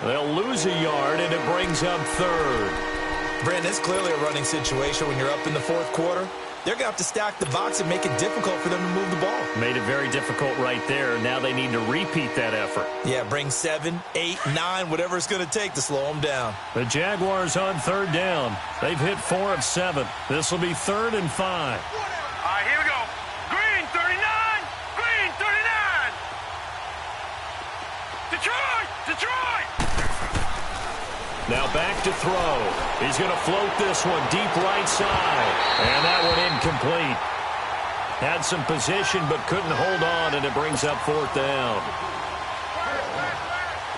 They'll lose a yard, and it brings up 3rd. Brandon, it's clearly a running situation when you're up in the 4th quarter. They're going to have to stack the box and make it difficult for them to move the ball. Made it very difficult right there. Now they need to repeat that effort. Yeah, bring 7, 8, 9, whatever it's going to take to slow them down. The Jaguars on 3rd down. They've hit 4 of 7. This will be 3rd and 5. All right, here we go. Green 39. Green 39. Detroit. Now back to throw. He's going to float this one deep right side. And that one incomplete. Had some position but couldn't hold on, and it brings up 4th down.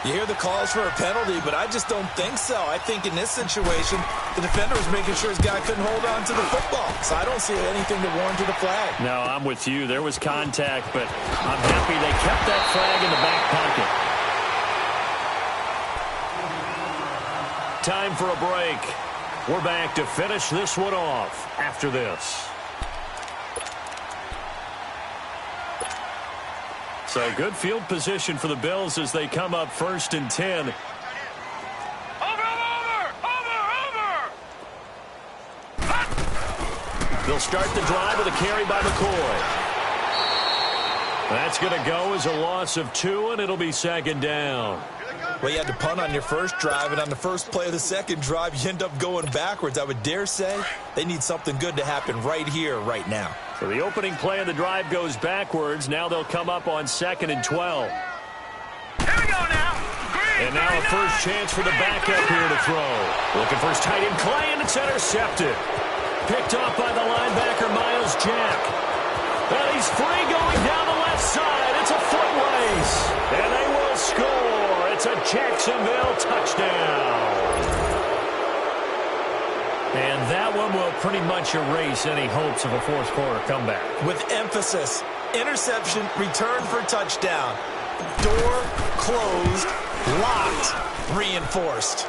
You hear the calls for a penalty, but I just don't think so. I think in this situation, the defender was making sure his guy couldn't hold on to the football. So I don't see anything to warrant to the flag. No, I'm with you. There was contact, but I'm happy they kept that flag in the back pocket. Time for a break. We're back to finish this one off after this. So good field position for the Bills as they come up 1st and 10. Over. They'll start the drive with a carry by McCoy. That's going to go as a loss of 2, and it'll be 2nd down. Well, you had to punt on your first drive, and on the first play of the second drive, you end up going backwards. I would dare say they need something good to happen right here, right now. So the opening play of the drive goes backwards. Now they'll come up on 2nd and 12. Here we go now. Green, and now a first chance for the backup here to throw. Looking for his tight end, Clay, and it's intercepted. Picked off by the linebacker, Miles Jack. And he's free going down the left side. It's a foot race. And they will score. It's a Jacksonville touchdown. And that one will pretty much erase any hopes of a fourth quarter comeback. With emphasis, interception, return for touchdown. Door closed, locked, reinforced.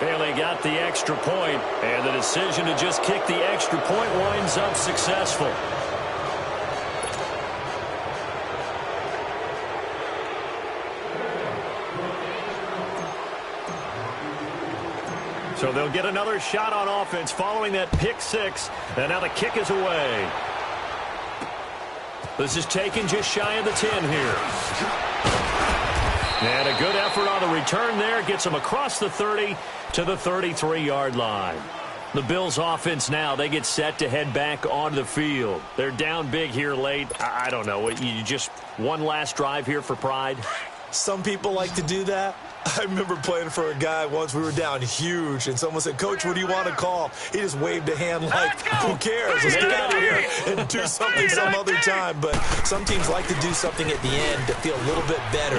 Bailey got the extra point, and the decision to just kick the extra point winds up successful. So they'll get another shot on offense following that pick six. And now the kick is away. This is taken just shy of the 10 here. And a good effort on the return there. Gets them across the 30 to the 33-yard line. The Bills offense now, they get set to head back onto the field. They're down big here late. I don't know. You just one last drive here for pride? Some people like to do that. I remember playing for a guy once. We were down huge, and someone said, "Coach, what do you want to call?" He just waved a hand like, "Who cares? Let's get out of here and do something some other time." But some teams like to do something at the end to feel a little bit better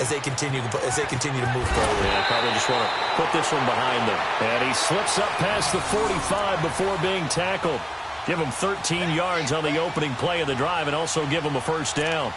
as they continue to move forward. Yeah, probably just want to put this one behind them. And he slips up past the 45 before being tackled. Give him 13 yards on the opening play of the drive and also give him a first down.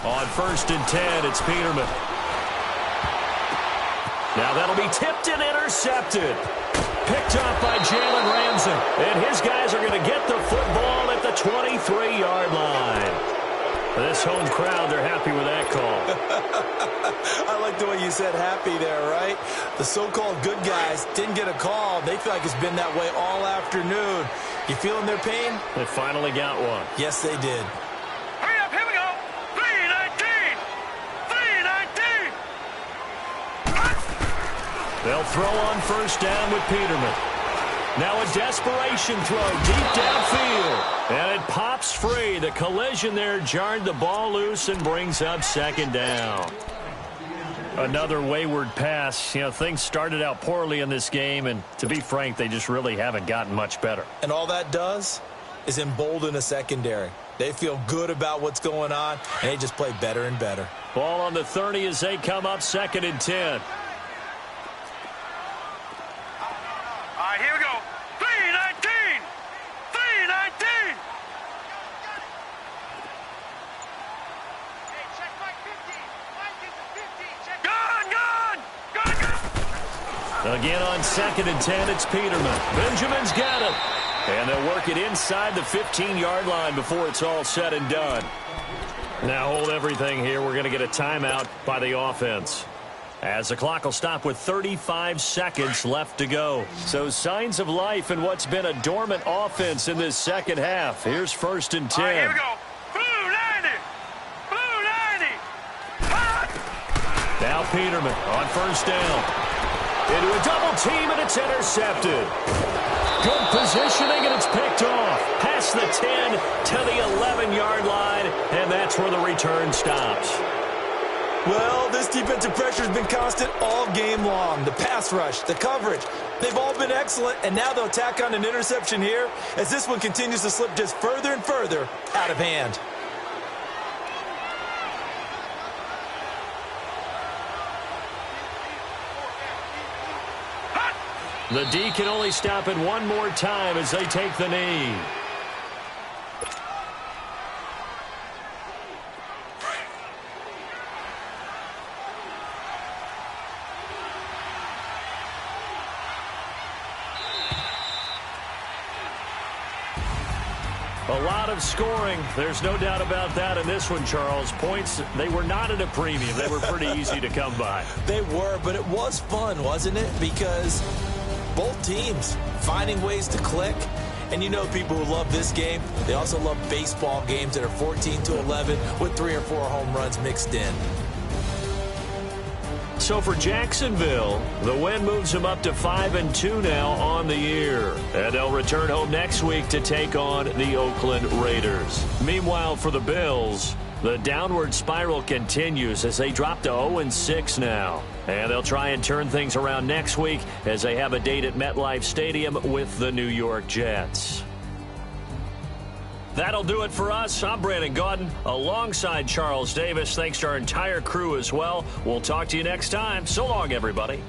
On 1st and 10, it's Peterman. Now that'll be tipped and intercepted. Picked up by Jalen Ramsey. And his guys are going to get the football at the 23-yard line. This home crowd, they're happy with that call. I like the way you said happy there, right? The so-called good guys didn't get a call. They feel like it's been that way all afternoon. You feeling their pain? They finally got one. Yes, they did. Hurry up, here we go. 3-19. 3-19. They'll throw on 1st down with Peterman. Now a desperation throw deep downfield. And it pops free. The collision there jarred the ball loose and brings up 2nd down. Another wayward pass. You know, things started out poorly in this game, and to be frank, they just really haven't gotten much better. And all that does is embolden a secondary. They feel good about what's going on, and they just play better and better. Ball on the 30 as they come up 2nd and 10. All right, here we go. 3-19. 3-19. Hey, check Mike 15. Mike is the 15. Check. Gone. Again on 2nd and 10, it's Peterman. Benjamin's got it. And they'll work it inside the 15-yard line before it's all said and done. Now hold everything here. We're going to get a timeout by the offense, as the clock will stop with 35 seconds left to go. So signs of life in what's been a dormant offense in this second half. Here's 1st and 10. All right, here we go. Blue 90. Blue 90. Hot. Now Peterman on 1st down. Into a double team, and it's intercepted. Good positioning, and it's picked off. Past the 10 to the 11-yard line, and that's where the return stops. Well, this defensive pressure has been constant all game long. The pass rush, the coverage, they've all been excellent, and now they'll tack on an interception here as this one continues to slip just further and further out of hand. The D can only stop it one more time as they take the knee. A lot of scoring. There's no doubt about that in this one, Charles. Points, they were not at a premium. They were pretty easy to come by. They were, but it was fun, wasn't it? Because both teams finding ways to click. And you know people who love this game, they also love baseball games that are 14-11 with 3 or 4 home runs mixed in. So for Jacksonville, the win moves them up to 5-2 now on the year. And they'll return home next week to take on the Oakland Raiders. Meanwhile, for the Bills, the downward spiral continues as they drop to 0-6 now. And they'll try and turn things around next week as they have a date at MetLife Stadium with the New York Jets. That'll do it for us. I'm Brandon Gaudin alongside Charles Davis. Thanks to our entire crew as well. We'll talk to you next time. So long, everybody.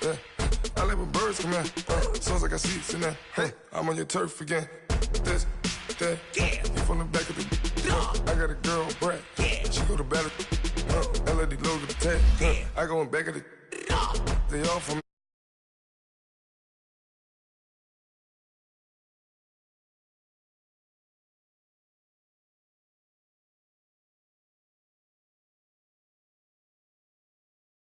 Yeah. I like when birds come in. Sounds like I see seats in there. I'm on your turf again. This, that. You from the back of the. I got a girl, Brad. She go to battle. LAD low to the tag. I go in back of the. They all from.